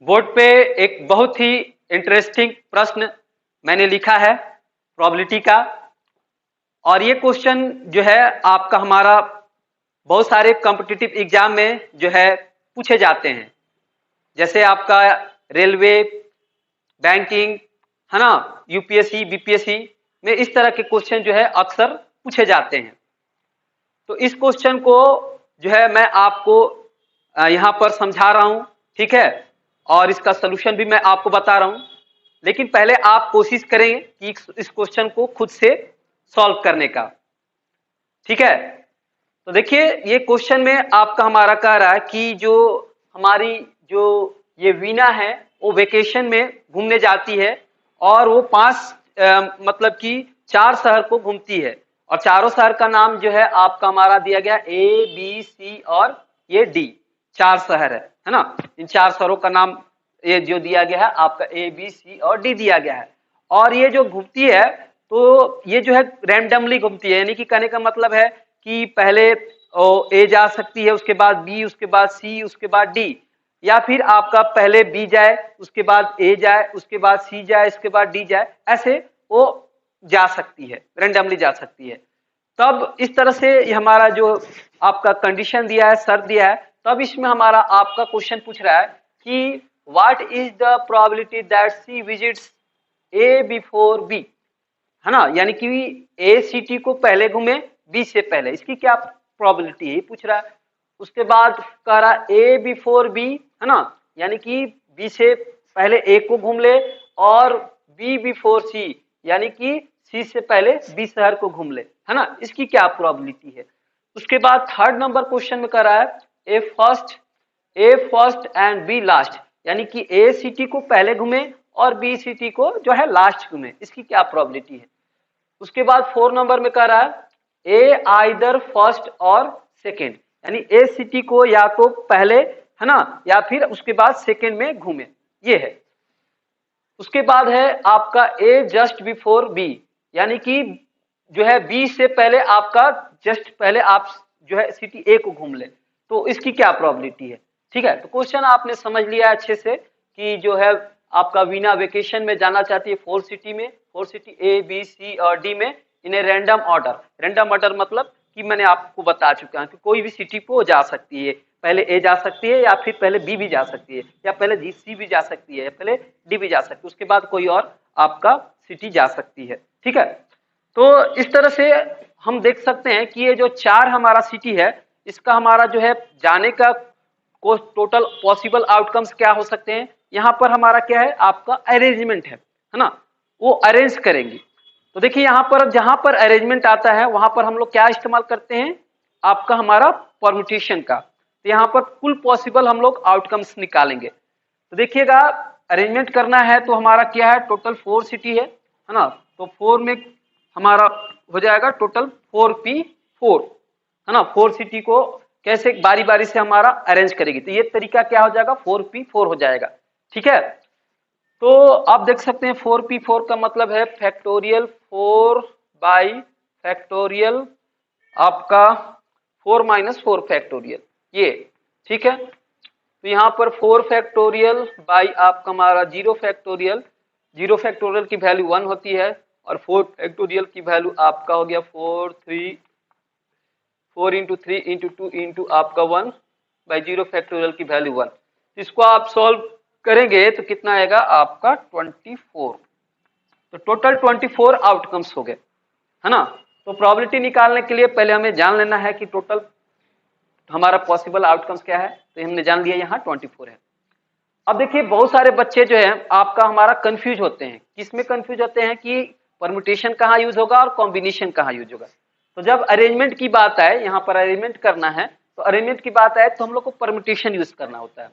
Board पे एक बहुत ही इंटरेस्टिंग प्रश्न मैंने लिखा है प्रोबेबिलिटी का। और ये क्वेश्चन जो है आपका हमारा बहुत सारे कॉम्पिटिटिव एग्जाम में जो है पूछे जाते हैं, जैसे आपका रेलवे, बैंकिंग, है ना, यूपीएससी, बीपीएससी में इस तरह के क्वेश्चन जो है अक्सर पूछे जाते हैं। तो इस क्वेश्चन को जो है मैं आपको यहाँ पर समझा रहा हूँ, ठीक है, और इसका सोल्यूशन भी मैं आपको बता रहा हूँ। लेकिन पहले आप कोशिश करें कि इस क्वेश्चन को खुद से सॉल्व करने का, ठीक है। तो देखिए ये क्वेश्चन में आपका हमारा कह रहा है कि जो हमारी जो ये वीना है वो वेकेशन में घूमने जाती है और वो मतलब कि 4 शहर को घूमती है और चारों शहर का नाम जो है आपका हमारा दिया गया ए बी सी और ये डी, 4 शहर है ना। इन 4 शहरों का नाम ये जो दिया गया है आपका ए बी सी और डी दिया गया है। और ये जो घूमती है तो ये जो है रैंडमली घूमती है, यानी कि कहने का मतलब है कि पहले ए जा सकती है, उसके बाद बी, उसके बाद सी, उसके बाद डी, या फिर आपका पहले बी जाए, उसके बाद ए जाए, उसके बाद सी जाए, उसके बाद डी जाए, ऐसे वो जा सकती है, रैंडमली जा सकती है। तब इस तरह से हमारा जो आपका कंडीशन दिया है, शर्त दिया है, तब इसमें हमारा आपका क्वेश्चन पूछ रहा है कि what is the probability that C visits A before B, है ना, यानी कि ए सिटी को पहले घूमे बी से पहले, इसकी क्या प्रोबेबिलिटी है पूछ रहा है। उसके बाद कह रहा ए बिफोर बी, है ना, यानी कि बी से पहले ए को घूम ले, और बी बिफोर सी, यानी कि सी से पहले बी शहर को घूम ले, है ना, इसकी क्या प्रोबेबिलिटी है। उसके बाद थर्ड नंबर क्वेश्चन में कह रहा है ए फर्स्ट एंड बी लास्ट, यानी कि ए सिटी को पहले घूमे और बी सिटी को जो है लास्ट घूमे, इसकी क्या प्रोबेबिलिटी है। उसके बाद 4 नंबर में कह रहा है ए आइदर फर्स्ट और सेकेंड, यानी ए सिटी को या तो पहले, है ना, या फिर उसके बाद सेकेंड में घूमे, ये है। उसके बाद है आपका ए जस्ट बिफोर बी, यानी कि जो है बी से पहले आपका जस्ट पहले आप जो है सिटी ए को घूम ले, तो इसकी क्या प्रोबेबिलिटी है, ठीक है। तो क्वेश्चन आपने समझ लिया अच्छे से कि जो है आपका वीना वेकेशन में जाना चाहती है 4 सिटी में, 4 सिटी ए बी सी और डी में, इन्हें रैंडम ऑर्डर मतलब कि मैंने आपको बता चुका हूं कि कोई भी सिटी को जा सकती है, पहले ए जा सकती है या फिर पहले बी भी जा सकती है, या पहले सी भी जा सकती है, या पहले डी भी जा सकती है, उसके बाद कोई और आपका सिटी जा सकती है, ठीक है। तो इस तरह से हम देख सकते हैं कि ये जो 4 हमारा सिटी है, इसका हमारा जो है जाने का टोटल पॉसिबल आउटकम्स क्या हो सकते हैं। यहाँ पर हमारा क्या है आपका अरेंजमेंट है ना, वो अरेंज करेंगे। तो देखिए यहाँ पर जहां पर अरेंजमेंट आता है वहां पर हम लोग क्या इस्तेमाल करते हैं आपका हमारा परम्यूटेशन का। तो यहाँ पर कुल पॉसिबल हम लोग आउटकम्स निकालेंगे। तो देखिएगा अरेंजमेंट करना है तो हमारा क्या है, टोटल 4 सिटी है ना, तो 4 में हमारा हो जाएगा टोटल 4p4, है ना। 4 सिटी को कैसे बारी बारी से हमारा अरेंज करेगी, तो ये तरीका क्या हो जाएगा 4p4 हो जाएगा, ठीक है। तो आप देख सकते हैं 4p4 का मतलब है फैक्टोरियल 4 बाई फैक्टोरियल आपका 4 माइनस 4 फैक्टोरियल, ये ठीक है। तो यहाँ पर 4 फैक्टोरियल बाई आपका हमारा 0 फैक्टोरियल, 0 फैक्टोरियल की वैल्यू 1 होती है और 4 फैक्टोरियल की वैल्यू आपका हो गया 4 इंटू 3 इंटू 2 इंटू आपका 1 बाई 0 फैक्टोरियल की वैल्यू 1। इसको आप सॉल्व करेंगे तो कितना आएगा आपका 24। तो टोटल 24 आउटकम्स हो गए, है ना। तो प्रोबेबिलिटी निकालने के लिए पहले हमें जान लेना है कि टोटल हमारा पॉसिबल आउटकम्स क्या है, तो हमने जान लिया यहाँ 24 है। अब देखिए बहुत सारे बच्चे जो है आपका हमारा कंफ्यूज होते हैं, किसमें कंफ्यूज होते हैं कि परम्यूटेशन कहाँ यूज होगा और कॉम्बिनेशन कहाँ यूज होगा। तो जब अरेंजमेंट की बात आए, यहाँ पर अरेंजमेंट करना है, तो अरेंजमेंट की बात आए तो हम लोग को परम्यूटेशन यूज करना होता है।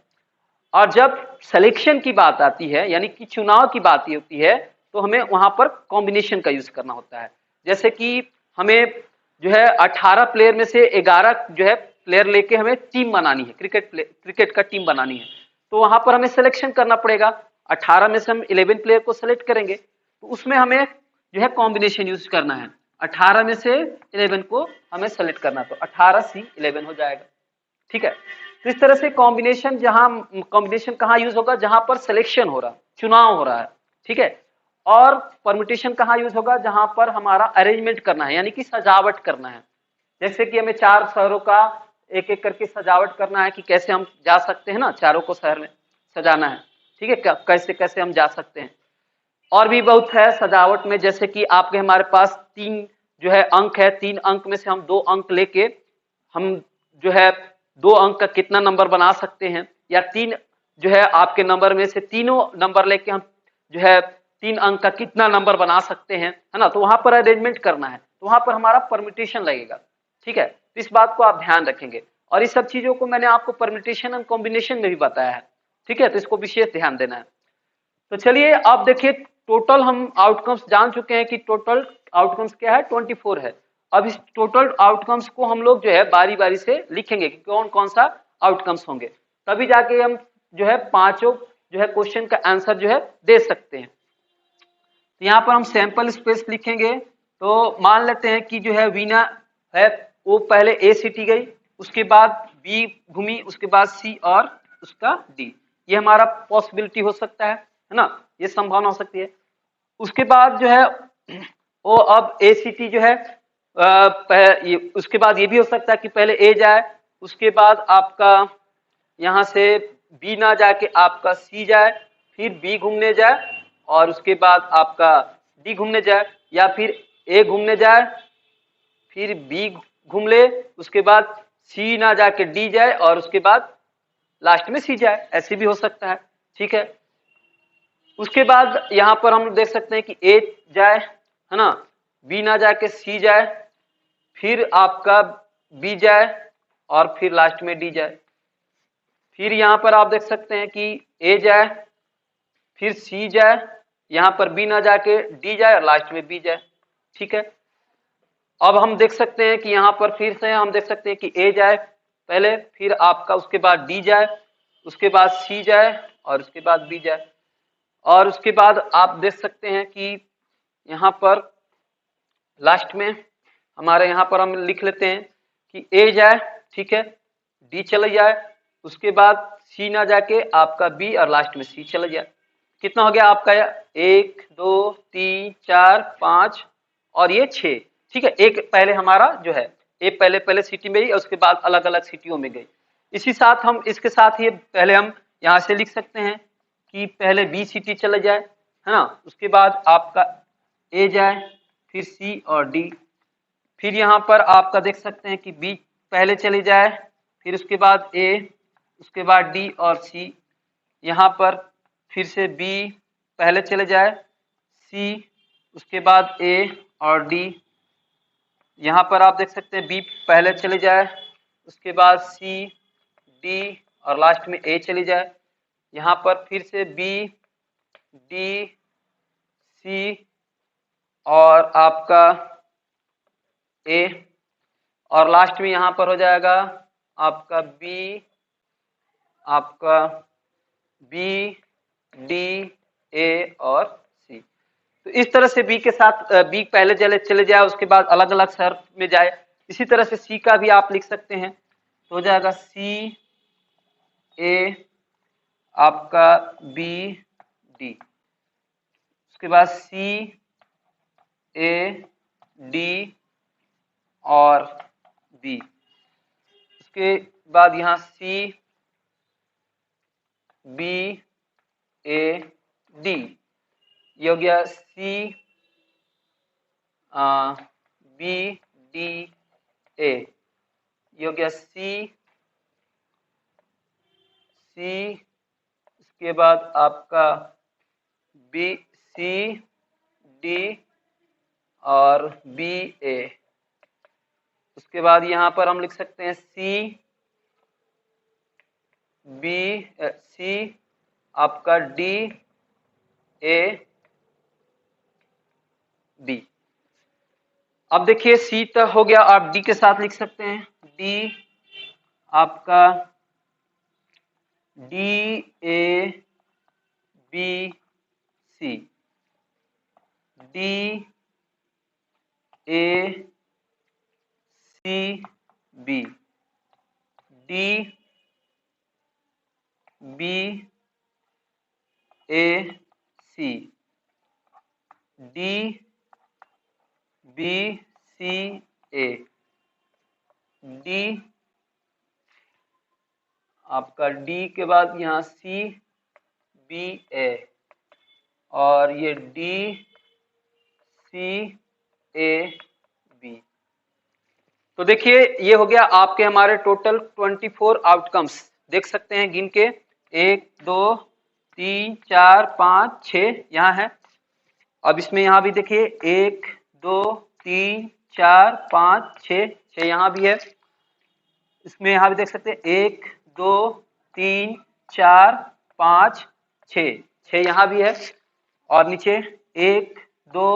और जब सिलेक्शन की बात आती है यानी कि चुनाव की बात होती है, तो हमें वहां पर कॉम्बिनेशन का यूज करना होता है। जैसे कि हमें जो है 18 प्लेयर में से 11 जो है प्लेयर लेके हमें टीम बनानी है, क्रिकेट का टीम बनानी है, तो वहां पर हमें सिलेक्शन करना पड़ेगा। 18 में से हम 11 प्लेयर को सिलेक्ट करेंगे, तो उसमें हमें जो है कॉम्बिनेशन यूज करना है। 18 में से 11 को हमें सेलेक्ट करना, तो 18C11 हो जाएगा, ठीक है। तो इस तरह से कॉम्बिनेशन, जहां कॉम्बिनेशन कहाँ यूज होगा, जहां पर सिलेक्शन हो रहा, चुनाव हो रहा है, ठीक है। और परम्यूटेशन कहाँ यूज होगा, जहां पर हमारा अरेंजमेंट करना है, यानी कि सजावट करना है। जैसे कि हमें 4 शहरों का एक एक करके सजावट करना है कि कैसे हम जा सकते हैं ना, चारों को शहर में सजाना है, ठीक है, कैसे कैसे हम जा सकते हैं। और भी बहुत है सजावट में, जैसे कि आपके हमारे पास 3 जो है अंक है, 3 अंक में से हम 2 अंक लेके हम जो है 2 अंक का कितना नंबर बना सकते हैं, या 3 जो है आपके नंबर में से तीनों नंबर लेके हम जो है 3 अंक का कितना नंबर बना सकते हैं, है ना। तो वहां पर अरेंजमेंट करना है, तो वहां पर हमारा परम्यूटेशन लगेगा, ठीक है। तो इस बात को आप ध्यान रखेंगे, और इस सब चीजों को मैंने आपको परम्यूटेशन एंड कॉम्बिनेशन में भी बताया है, ठीक है। तो इसको विशेष ध्यान देना है। तो चलिए आप देखिए, टोटल हम आउटकम्स जान चुके हैं कि टोटल आउटकम्स क्या है, 24 है। अब इस टोटल आउटकम्स को हम लोग जो है बारी बारी से लिखेंगे कि कौन कौन सा आउटकम्स होंगे, तभी जाके हम जो है पांचों जो है क्वेश्चन का आंसर जो है दे सकते हैं। तो यहाँ पर हम सैंपल स्पेस लिखेंगे। तो मान लेते हैं कि जो है वीना है, वो पहले ए सिटी गई, उसके बाद बी घूमी, उसके बाद सी और उसका डी। ये हमारा पॉसिबिलिटी हो सकता है ना, ये संभावना हो सकती है। उसके बाद जो है वो अब ए सिटी जो है उसके बाद ये भी हो सकता है कि पहले ए जाए, उसके बाद आपका यहाँ से बी ना जाके आपका सी जाए, फिर बी घूमने जाए, और उसके बाद आपका डी घूमने जाए, या फिर ए घूमने जाए, फिर बी घूम ले, उसके बाद सी ना जाके डी जाए, और उसके बाद लास्ट में सी जाए, ऐसे भी हो सकता है, ठीक है। उसके बाद यहाँ पर हम देख सकते हैं कि ए जाए, है ना, बी ना जाके सी जाए, फिर आपका बी जाए, और फिर लास्ट में डी जाए। फिर यहाँ पर आप देख सकते हैं कि ए जाए, फिर सी जाए, यहाँ पर बी ना जाके डी जाए, और लास्ट में बी जाए, ठीक है। अब हम देख सकते हैं कि यहाँ पर फिर से हम देख सकते हैं कि ए जाए पहले, फिर आपका उसके बाद डी जाए, उसके बाद सी जाए, और उसके बाद बी जाए। और उसके बाद आप देख सकते हैं कि यहाँ पर लास्ट में हमारे यहाँ पर हम लिख लेते हैं कि ए जाए, ठीक है, डी चले जाए, उसके बाद सी ना जाके आपका बी, और लास्ट में सी चले जाए। कितना हो गया आपका, 1 2 3 4 5 और ये 6, ठीक है। एक पहले हमारा जो है ए पहले पहले सिटी में गई, और उसके बाद अलग अलग सिटियों में गई। इसी साथ हम इसके साथ ही पहले हम यहाँ से लिख सकते हैं कि पहले बी सिटी चले जाए, है ना, उसके बाद आपका ए जाए, फिर सी और डी। फिर यहाँ पर आपका देख सकते हैं कि बी पहले चले जाए, फिर उसके बाद ए, उसके बाद डी और सी। यहाँ पर फिर से बी पहले चले जाए, सी, उसके बाद ए और डी। यहाँ पर आप देख सकते हैं बी पहले चले जाए, उसके बाद सी, डी, और लास्ट में ए चली जाए। यहाँ पर फिर से बी, डी, सी, और आपका ए, और लास्ट में यहाँ पर हो जाएगा आपका बी, आपका बी, डी, ए और सी। तो इस तरह से बी के साथ बी पहले चले जाए, उसके बाद अलग अलग शहर में जाए। इसी तरह से सी का भी आप लिख सकते हैं, तो हो जाएगा सी, ए, आपका बी, डी, उसके बाद सी, ए, डी और बी, उसके बाद यहाँ सी, बी, ए, डी, ये हो गया सी, बी, डी, ए, ये हो गया सी, इसके बाद आपका बी, सी, डी और बी, ए। उसके बाद यहाँ पर हम लिख सकते हैं सी, बी, सी, आपका डी, ए, बी। अब देखिए सी तक हो गया, आप डी के साथ लिख सकते हैं, डी आपका D, A, B, C, D, A, C, B, D, B A C, D B C A, D आपका डी के बाद यहाँ सी बी ए, और ये डी सी ए बी। तो देखिए ये हो गया आपके हमारे टोटल 24 आउटकम्स, देख सकते हैं गिन के 1 2 3 4 5 6 यहाँ है। अब इसमें यहाँ भी देखिए 1 2 3 4 5 6 6 यहाँ भी है। इसमें यहाँ भी देख सकते हैं 1 2 3 4 5 6 6 यहाँ भी है, और नीचे 1 2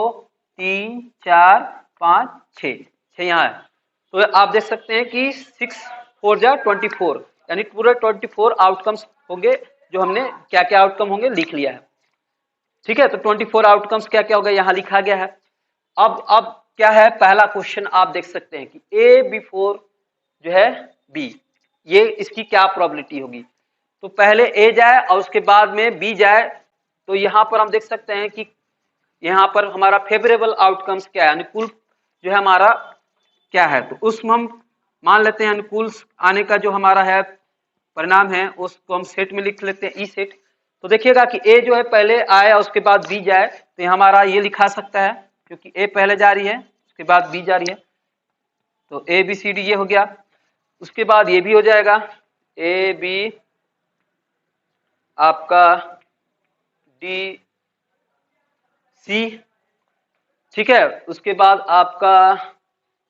3 4 5 6 6 यहाँ है। तो आप देख सकते हैं कि 6 4 जा 24, यानी पूरे 24 आउटकम्स होंगे, जो हमने क्या क्या आउटकम होंगे लिख लिया है। ठीक है, तो 24 आउटकम्स क्या क्या हो गए यहाँ लिखा गया है। अब क्या है, पहला क्वेश्चन आप देख सकते हैं कि ए बिफोर जो है बी, ये इसकी क्या प्रोबेबिलिटी होगी। तो पहले ए जाए और उसके बाद में बी जाए, तो यहाँ पर हम देख सकते हैं कि यहाँ पर हमारा फेवरेबल आउटकम्स क्या है, अनुकूल जो है हमारा क्या है। तो उसमें हम मान लेते हैं अनुकूल आने का जो हमारा है परिणाम है, उसको हम सेट में लिख लेते हैं ई सेट। तो देखिएगा कि ए जो है पहले आए और उसके बाद बी जाए, तो हमारा ये लिखा सकता है, क्योंकि ए पहले जा रही है उसके बाद बी जा रही है, तो ए बी सी डी ये हो गया। उसके बाद ये भी हो जाएगा ए बी आपका डी सी, ठीक है। उसके बाद आपका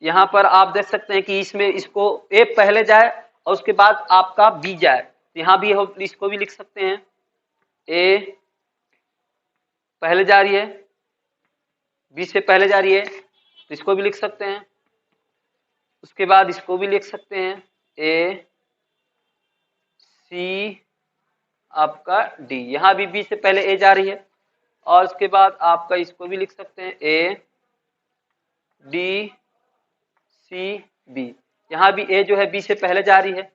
यहाँ पर आप देख सकते हैं कि इसमें इसको ए पहले जाए और उसके बाद आपका बी जाए, तो यहाँ भी इसको भी लिख सकते हैं ए पहले जा रही है, बी से पहले जा रही है, तो इसको भी लिख सकते हैं। उसके बाद इसको भी लिख सकते हैं ए सी आपका डी, यहाँ भी बी से पहले ए जा रही है, और उसके बाद आपका इसको भी लिख सकते हैं ए डी सी बी, यहाँ भी ए जो है बी से पहले जा रही है।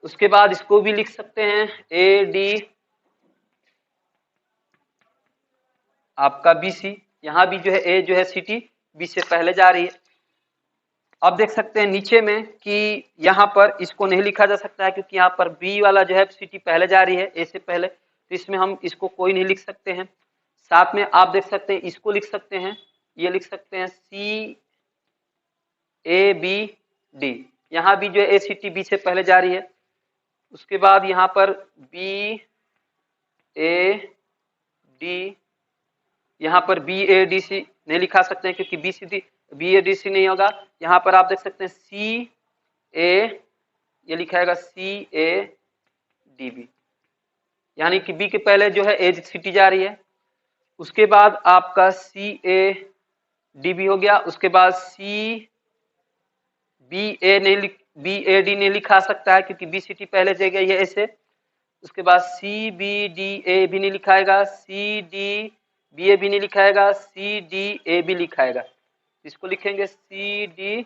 उसके बाद इसको भी लिख सकते हैं ए डी आपका बी सी, यहाँ भी जो है ए जो है सी टी बी से पहले जा रही है। अब देख सकते हैं नीचे में कि यहाँ पर इसको नहीं लिखा जा सकता है, क्योंकि यहाँ पर बी वाला जो है सी टी पहले जा रही है ए से पहले, तो इसमें हम इसको कोई नहीं लिख सकते हैं। साथ में आप देख सकते हैं इसको लिख सकते हैं, ये लिख सकते हैं सी ए बी डी, यहाँ भी जो है ए सी टी बी से पहले जा रही है। उसके बाद यहाँ पर बी ए डी, यहाँ पर बी ए डी सी नहीं लिखा सकते हैं, क्योंकि बी ए डी सी नहीं होगा। यहाँ पर आप देख सकते हैं सी ए, ये लिखाएगा सी ए डी बी, यानी कि बी के पहले जो है ए सी टी जा रही है। उसके बाद आपका सी ए डी बी हो गया। उसके बाद सी बी ए नहीं लिखा सकता है, क्योंकि बी सी टी पहले से गई है ऐसे। उसके बाद सी बी डी ए भी नहीं लिखाएगा, सी डी बी ए भी नहीं लिखाएगा, सी डी ए भी लिखाएगा, इसको लिखेंगे सी डी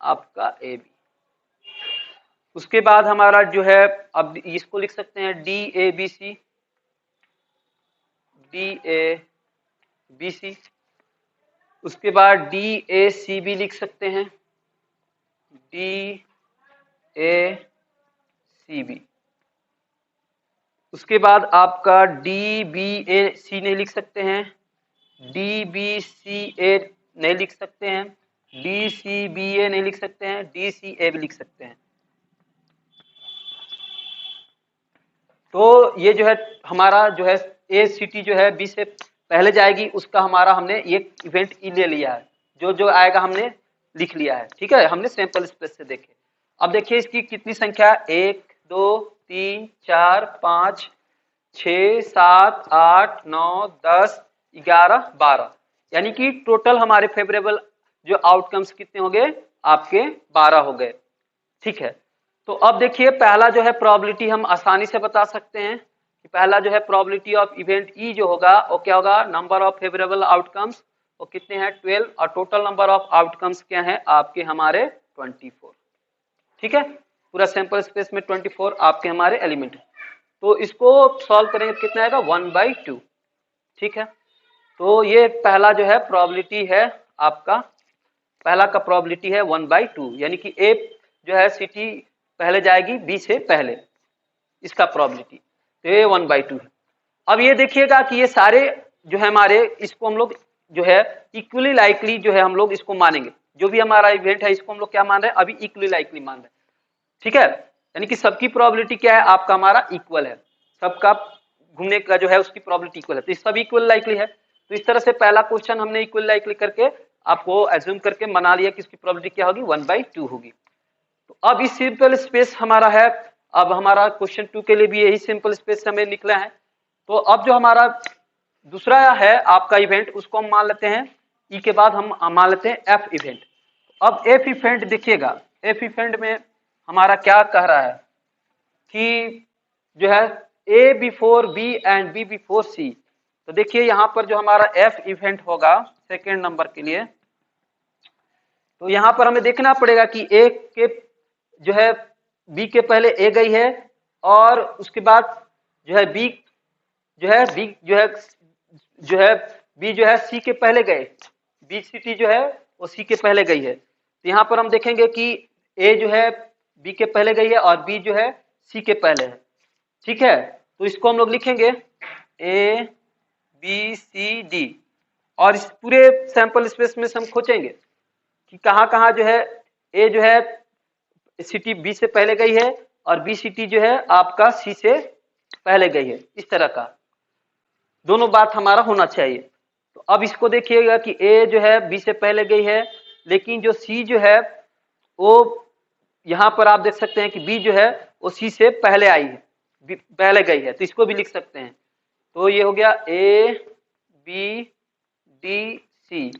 आपका ए बी। उसके बाद हमारा जो है अब इसको लिख सकते हैं D A B C, D A B C. उसके बाद डी ए सी भी लिख सकते हैं, डी ए सी बी। उसके बाद आपका डी बी ए सी नहीं लिख सकते हैं, डी बी सी ए नहीं लिख सकते हैं, डी सी बी ए नहीं लिख सकते हैं, डी सी ए भी लिख सकते हैं। तो ये जो है हमारा जो है ए सी टी जो है बी से पहले जाएगी, उसका हमारा हमने ये इवेंट ई ले लिया है, जो जो आएगा हमने लिख लिया है। ठीक है, हमने सैंपल स्पेस से देखे। अब देखिए इसकी कितनी संख्या, 1 2 3 4 5 6 7 8 9 10 11 12, यानी कि टोटल हमारे फेवरेबल जो आउटकम्स कितने हो गए आपके 12 हो गए। ठीक है, तो अब देखिए पहला जो है प्रोबेबिलिटी हम आसानी से बता सकते हैं कि पहला जो है प्रोबेबिलिटी ऑफ इवेंट ई जो होगा वो क्या होगा, नंबर ऑफ फेवरेबल आउटकम्स वो कितने हैं 12, और टोटल नंबर ऑफ आउटकम्स क्या है आपके हमारे 24। ठीक है, पूरा सैंपल स्पेस में 24 आपके हमारे एलिमेंट है। तो इसको सॉल्व करेंगे कितना आएगा 1/2। ठीक है, तो ये पहला जो है प्रोबेबिलिटी है आपका, पहला का प्रोबेबिलिटी है 1/2, यानी कि ए जो है सिटी पहले जाएगी बी से पहले, इसका प्रोबेबिलिटी, तो ये 1/2 है। अब ये देखिएगा कि ये सारे जो है हमारे, इसको हम लोग जो है इक्वली लाइकली जो है हम लोग इसको मानेंगे, जो भी हमारा इवेंट है इसको हम लोग क्या मान रहे हैं अभी इक्वली लाइकली मान रहे हैं। ठीक है, यानी कि सबकी प्रोबेबिलिटी क्या है आपका हमारा इक्वल है, सबका घूमने का जो है उसकी प्रोबेबिलिटी इक्वल है, तो सब इक्वल लाइकली है। तो इस तरह से पहला क्वेश्चन हमने इक्वल लाइकली करके आपको एज्यूम करके मना लिया कि इसकी प्रोबेबिलिटी क्या होगी 1/2 होगी। तो अब इस सिंपल स्पेस हमारा है, अब हमारा क्वेश्चन 2 के लिए भी यही सिंपल स्पेस हमें निकला है। तो अब जो हमारा दूसरा है आपका इवेंट, उसको हम मान लेते हैं ई के बाद हम मान लेते हैं एफ इवेंट। अब एफ इवेंट देखिएगा, एफ इवेंट में हमारा क्या कह रहा है कि जो है A before B and B before C. तो देखिए यहां पर जो हमारा एफ इवेंट होगा सेकेंड नंबर के लिए, तो यहां पर हमें देखना पड़ेगा कि ए के जो है बी के पहले ए गई है, और उसके बाद जो है बी जो है बी जो है सी के पहले गए, बी सी टी जो है वो सी के पहले गई है। तो यहाँ पर हम देखेंगे कि ए जो है बी के पहले गई है और बी जो है सी के पहले है। ठीक है, तो इसको हम लोग लिखेंगे ए बी सी डी, और इस पूरे सैंपल स्पेस में से हम खोजेंगे कि कहाँ कहाँ जो है ए जो है सी टी बी से पहले गई है और बी सी टी जो है आपका सी से पहले गई है। इस तरह का दोनों बात हमारा होना चाहिए। तो अब इसको देखिएगा कि ए जो है बी से पहले गई है, लेकिन जो सी जो है वो यहाँ पर आप देख सकते हैं कि बी जो है वो सी से पहले आई है, पहले गई है, तो इसको भी लिख सकते हैं। तो ये हो गया ए बी डी सी,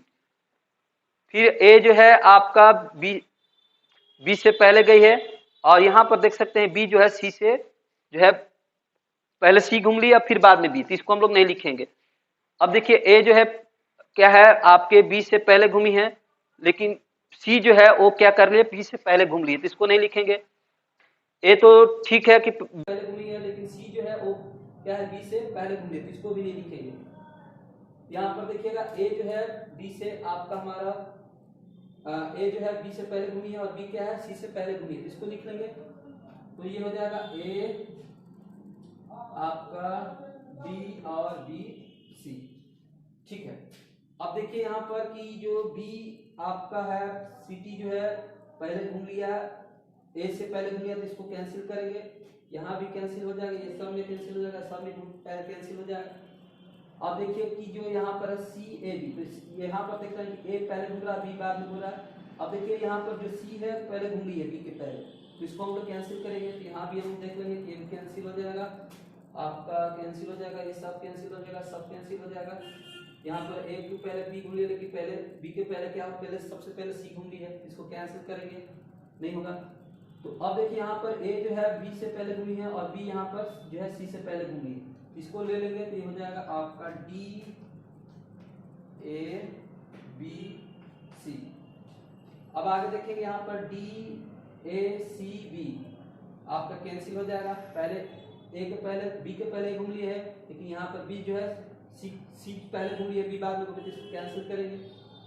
फिर ए जो है आपका बी से पहले गई है, और यहाँ पर देख सकते हैं बी जो है सी से जो है पहले सी घूम लिया फिर बाद में बी, तो इसको हम लोग नहीं लिखेंगे। अब देखिए ए जो है क्या है आपके बी से पहले घूमी है, लेकिन सी जो है वो क्या कर लिया बी से पहले घूम ली है, तो इसको नहीं लिखेंगे। ए तो ठीक है कि पहले घूमी है, लेकिन सी जो है वो क्या है बी से पहले घूम ली है, तो इसको भी नहीं लिखेंगे। यहाँ पर देखिएगा ए जो है बी से आपका हमारा ए जो है बी से पहले घूमी है और बी क्या है सी से पहले घूमी है, तो इसको लिख लेंगे। तो ये हो जाएगा ए आपका बी और बी सी। ठीक है, अब देखिए यहाँ पर कि जो बी आपका है सिटी जो है पहले घूम लिया, ए से पहले घूम लिया, तो इसको कैंसिल करेंगे, यहाँ भी कैंसिल हो जाएगा, ये सब में कैंसिल हो जाएगा, सब में पहले कैंसिल हो जाएगा। अब देखिए कि जो यहाँ पर है सी ए बी, तो यहाँ पर देख रहे हैं कि ए पहले घूम रहा है बी बाद में घूम रहा है। अब देखिए यहाँ पर जो सी है पहले घूम रही है बी के पहले, तो इसको हम लोग कैंसिल करेंगे, तो यहाँ भी हम देख लेंगे कि ये भी कैंसिल हो जाएगा, आपका कैंसिल हो जाएगा, ये सब कैंसिल हो जाएगा, सब कैंसिल हो जाएगा। यहाँ पर ए के पहले बी घूम लिया, लेकिन पहले बी के पहले क्या हो, पहले सबसे पहले सी घूम ली है, इसको कैंसिल करेंगे, नहीं होगा। तो अब देखिए यहाँ पर ए जो है बी से पहले घूमी है और बी यहाँ पर जो है सी से पहले घूमी है, इसको ले लेंगे, तो ये हो जाएगा आपका डी ए बी सी। अब आगे देखेंगे यहाँ पर डी ए सी बी आपका कैंसिल हो जाएगा, पहले ए के पहले बी के पहले घूम लिए है, लेकिन यहाँ पर बी जो है सी पहले घूम लिए बी बाद में घूमी, इसको कैंसिल करेंगे।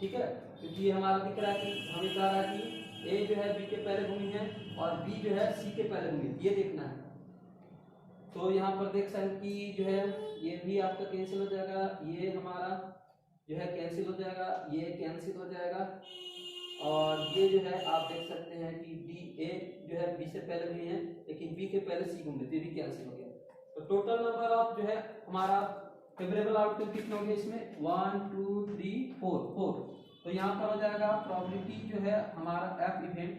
ठीक है, क्योंकि ये हमारा दिख रहा है कि हमें कह रहा है कि ए जो है बी के पहले घूमी है और बी जो है सी के पहले घूमी है, ये देखना है। तो यहाँ पर देख सकते हैं कि जो है ये भी आपका कैंसिल हो जाएगा, ये हमारा जो है कैंसिल हो जाएगा, ये कैंसिल हो जाएगा, और ये जो है आप देख सकते हैं कि डी ए जो है बी से पहले घूमी है, लेकिन बी के पहले सी घूम रही, ये भी कैंसिल हो गया। तो टोटल नंबर ऑफ जो है हमारा फेवरेबल आउटकम कितना हो गया इसमें 1 2 3 4। तो यहाँ पर हो जाएगा प्रोबेबिलिटी जो है हमारा एफ इवेंट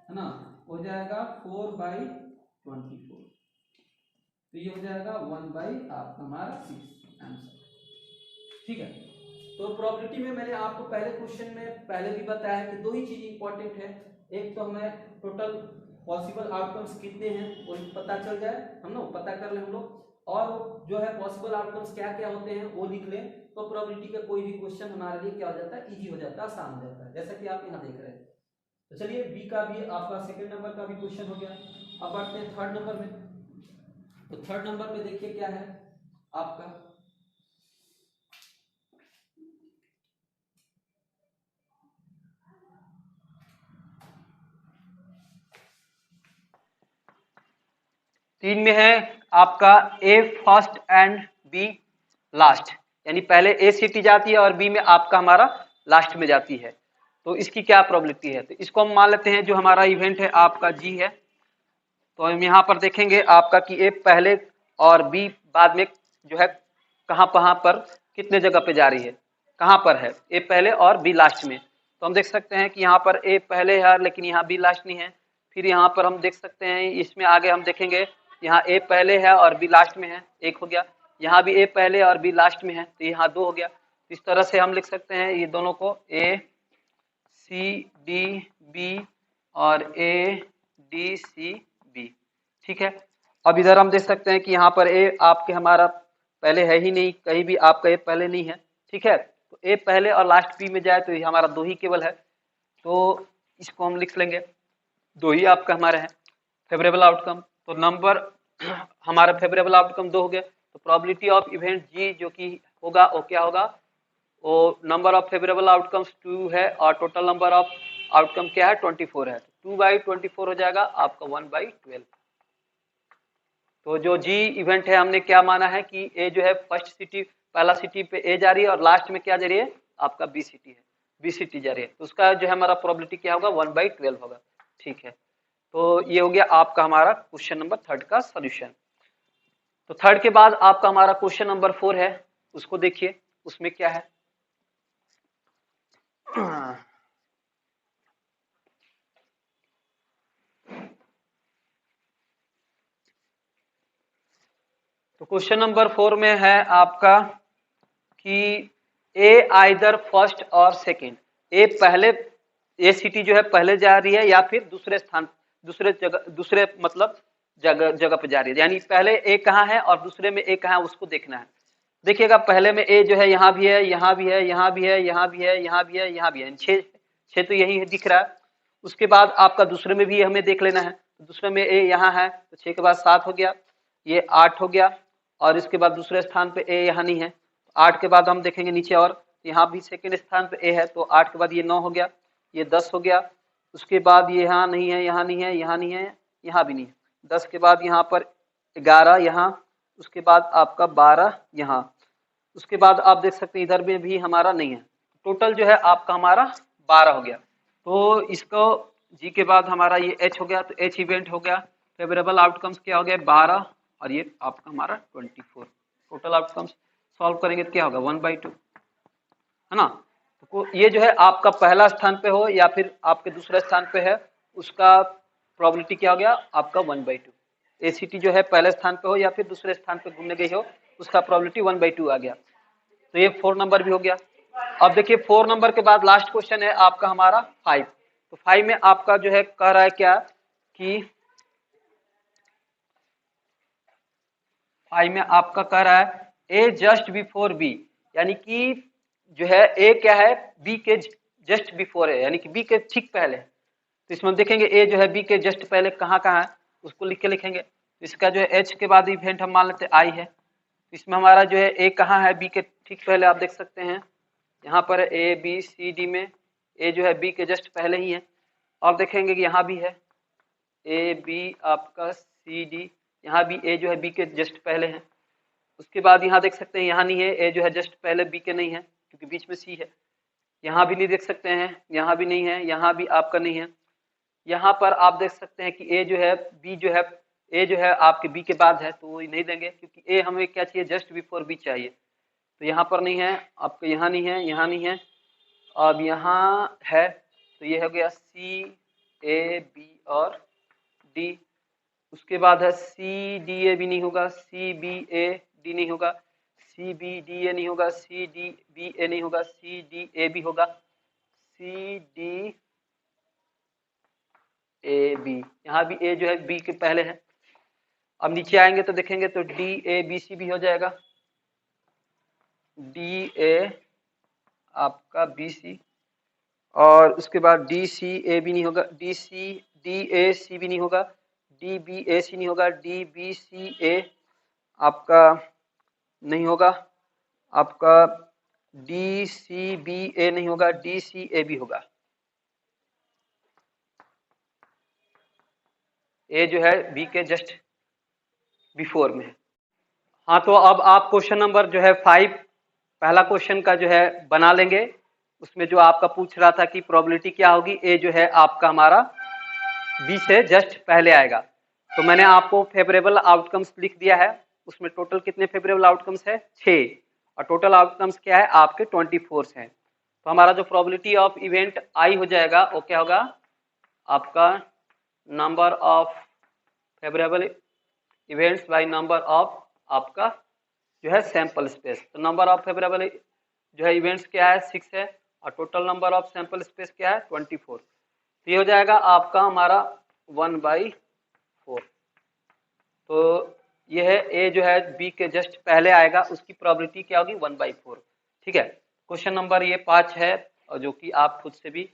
है ना, हो जाएगा 4/24, तो ये हो जाएगा 1 आपका हमारा 6 आंसर। ठीक है, तो प्रोबेबिलिटी में मैंने आपको पहले क्वेश्चन में पहले भी बताया है कि दो ही चीज इंपॉर्टेंट है, एक तो हमें टोटल पॉसिबल आउटकम्स कितने हैं वो पता चल जाए, हम लोग पता कर ले हम लोग, और जो है पॉसिबल आउटकम्स क्या क्या होते हैं वो लिख लें, तो प्रोबेबिलिटी का कोई भी क्वेश्चन हमारे लिए क्या हो जाता है इजी हो जाता है, आसान हो जाता है, जैसा कि आप यहाँ देख रहे हैं। तो चलिए बी का भी आपका सेकंड नंबर का भी क्वेश्चन हो गया। अब बढ़ते हैं थर्ड नंबर में। तो थर्ड नंबर में देखिए क्या है आपका, तीन में है आपका ए फर्स्ट एंड बी लास्ट, यानी पहले ए सिटी जाती है और बी में आपका हमारा लास्ट में जाती है। तो इसकी क्या प्रोबेबिलिटी है, तो इसको हम मान लेते हैं जो हमारा इवेंट है आपका जी है। तो हम यहाँ पर देखेंगे आपका कि ए पहले और बी बाद में जो है कहाँ पर कितने जगह पे जा रही है, कहाँ पर है ए पहले और बी लास्ट में। तो हम देख सकते हैं कि यहाँ पर ए पहले है लेकिन यहाँ बी लास्ट नहीं है। फिर यहाँ पर हम देख सकते हैं इसमें आगे हम देखेंगे यहाँ ए पहले है और बी लास्ट में है, एक हो गया। यहाँ भी ए पहले और बी लास्ट में है तो यहाँ दो हो गया। इस तरह से हम लिख सकते हैं ये दोनों को ए सी डी बी और ए डी सी बी, ठीक है। अब इधर हम देख सकते हैं कि यहाँ पर ए आपके हमारा पहले है ही नहीं, कहीं भी आपका ए पहले नहीं है, ठीक है। तो ए पहले और लास्ट बी में जाए तो ये हमारा दो ही केवल है, तो इसको हम लिख लेंगे, दो ही आपका हमारे हैं फेवरेबल आउटकम। तो नंबर हमारा फेवरेबल आउटकम दो हो गया। तो प्रोबेबिलिटी ऑफ इवेंट जी जो कि होगा वो क्या होगा, वो नंबर ऑफ फेवरेबल आउटकम्स 2 है और टोटल नंबर ऑफ आउटकम क्या है 24 है। 2/24 हो जाएगा आपका 1/12। तो जो जी इवेंट है हमने क्या माना है कि ए जो है फर्स्ट सिटी पहला सिटी पे ए जा रही है और लास्ट में क्या जा रही है आपका बी सिटी है, बी सिटी जा रही है। तो उसका जो है हमारा प्रोबेबिलिटी क्या होगा 1/12 होगा, ठीक है। तो ये हो गया आपका हमारा क्वेश्चन नंबर थर्ड का सोल्यूशन। तो थर्ड के बाद आपका हमारा क्वेश्चन नंबर 4 है, उसको देखिए उसमें क्या है। तो क्वेश्चन नंबर 4 में है आपका कि ए आइदर फर्स्ट और सेकंड, ए पहले ए सिटी जो है पहले जा रही है या फिर दूसरे स्थान दूसरे जगह दूसरे मतलब जगह जगह पे जा रही है, यानी पहले ए कहाँ है और दूसरे में ए कहाँ है उसको देखना है। देखिएगा पहले में ए जो है यहाँ भी है, यहाँ भी है, यहाँ भी है, यहाँ भी है, यहाँ भी है, यहाँ भी है, छह तो यही है दिख रहा है। उसके बाद आपका दूसरे में भी हमें देख लेना है, तो दूसरे में ए यहाँ है तो 6 के बाद 7 हो गया, ये 8 हो गया और इसके बाद दूसरे स्थान पे ए यहाँ नहीं है। 8 के बाद हम देखेंगे नीचे और यहाँ भी सेकंड स्थान पे ए है, तो 8 के बाद ये 9 हो गया, ये 10 हो गया। उसके बाद ये यहाँ नहीं है, यहाँ नहीं है, यहाँ नहीं है, यहाँ भी नहीं है। 10 के बाद यहाँ पर 11 यहाँ, उसके बाद आपका 12 यहाँ, उसके बाद आप देख सकते हैं इधर में भी हमारा नहीं है। टोटल जो है आपका हमारा 12 हो गया। तो इसको जी के बाद हमारा ये एच हो गया, तो एच इवेंट हो गया। फेवरेबल आउटकम्स क्या हो गया 12 और ये आपका हमारा 24। टोटल आउटकम्स सॉल्व करेंगे तो क्या होगा 1/2, है ना। तो ये जो है आपका पहला स्थान पे हो या फिर आपके दूसरे स्थान पे है उसका प्रोबेबिलिटी क्या हो गया आपका 1/2। एसीटी जो है पहले स्थान पे हो या फिर दूसरे स्थान पे घूमने गई हो उसका प्रोबेबिलिटी 1/2 आ गया। तो ये 4 नंबर भी हो गया। अब देखिए 4 नंबर के बाद लास्ट क्वेश्चन है आपका हमारा 5। तो 5 में आपका जो है कह रहा है क्या कि 5 में आपका कह रहा है ए जस्ट बिफोर बी, यानी कि जो है ए क्या है बी के जस्ट बिफोर है, यानी कि बी के ठीक पहले है। तो इसमें हम देखेंगे ए जो है बी के जस्ट पहले कहाँ कहाँ है उसको लिख के लिखेंगे। तो इसका जो है एच के बाद इवेंट हम मान लेते हैं आई है। तो इसमें हमारा जो है ए कहाँ है बी के ठीक पहले, आप देख सकते हैं यहाँ पर ए बी सी डी में ए जो है बी के जस्ट पहले ही है। और देखेंगे कि यहाँ भी है ए बी आपका सी डी, यहाँ भी ए जो है बी के जस्ट पहले है। उसके बाद यहाँ देख सकते हैं यहाँ नहीं है, ए जो है जस्ट पहले बी के नहीं है क्योंकि बीच में सी है। यहाँ भी नहीं देख सकते हैं, यहाँ भी नहीं है, यहाँ भी आपका नहीं है। यहाँ पर आप देख सकते हैं कि ए जो है बी जो है ए जो है आपके बी के बाद है तो वो नहीं देंगे क्योंकि ए हमें क्या चाहिए जस्ट बिफोर बी चाहिए। तो यहाँ पर नहीं है, आपका यहाँ नहीं है, यहाँ नहीं है, अब यहाँ है। तो ये हो गया सी ए बी और डी। उसके बाद है सी डी ए भी नहीं होगा, सी बी ए डी नहीं होगा, सी बी डी ए नहीं होगा, सी डी बी ए नहीं होगा, सी डी ए भी होगा, सी डी ए बी, यहाँ भी ए जो है बी के पहले है। अब नीचे आएंगे तो देखेंगे तो डी ए बी सी भी हो जाएगा, डी ए आपका बी सी और उसके बाद डी सी ए भी नहीं होगा, डी ए सी भी नहीं होगा, डी बी ए सी नहीं होगा, डी बी सी ए आपका नहीं होगा, आपका डी सी बी ए नहीं होगा, डी सी ए भी होगा। ए जो है बी के जस्ट बिफोर में है। हाँ, तो अब आप क्वेश्चन नंबर जो है 5 पहला क्वेश्चन का जो है बना लेंगे। उसमें जो आपका पूछ रहा था कि प्रोबेबिलिटी क्या होगी, ए जो है आपका हमारा बी से जस्ट पहले आएगा। तो मैंने आपको फेवरेबल आउटकम्स लिख दिया है। उसमें टोटल कितने फेवरेबल आउटकम्स है, 6, और टोटल आउटकम्स क्या है आपके 24 हैं। तो हमारा जो प्रोबेबिलिटी ऑफ इवेंट आई हो जाएगा वो क्या होगा आपका number of favourable events by number of आपका जो है सैंपल स्पेस। तो नंबर ऑफ फेवरेबल जो है इवेंट्स क्या है 6 है, और total number of sample space क्या है 24। तो ये हो जाएगा आपका हमारा 1/4। तो ये है ए जो है बी के जस्ट पहले आएगा, उसकी प्रोबेबिलिटी क्या होगी 1/4। ठीक है, क्वेश्चन नंबर ये 5 है, और जो कि आप खुद से भी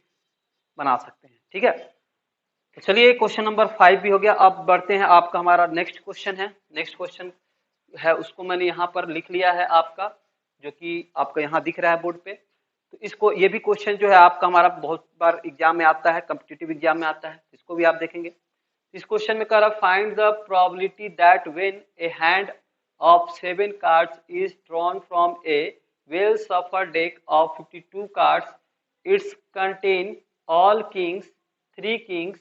बना सकते हैं। ठीक है, तो चलिए क्वेश्चन नंबर 5 भी हो गया। अब बढ़ते हैं, आपका हमारा नेक्स्ट क्वेश्चन है। नेक्स्ट क्वेश्चन है उसको मैंने यहाँ पर लिख लिया है आपका, जो कि आपका यहाँ दिख रहा है बोर्ड पे। तो इसको, ये भी क्वेश्चन जो है आपका हमारा बहुत बार एग्जाम में आता है, कॉम्पिटिटिव एग्जाम में आता है, इसको भी आप देखेंगे। इस क्वेश्चन में कह रहा find the probability that when A hand of 7 cards is drawn from A well suffer deck of 52 cards it's contain all Kings, 3 Kings,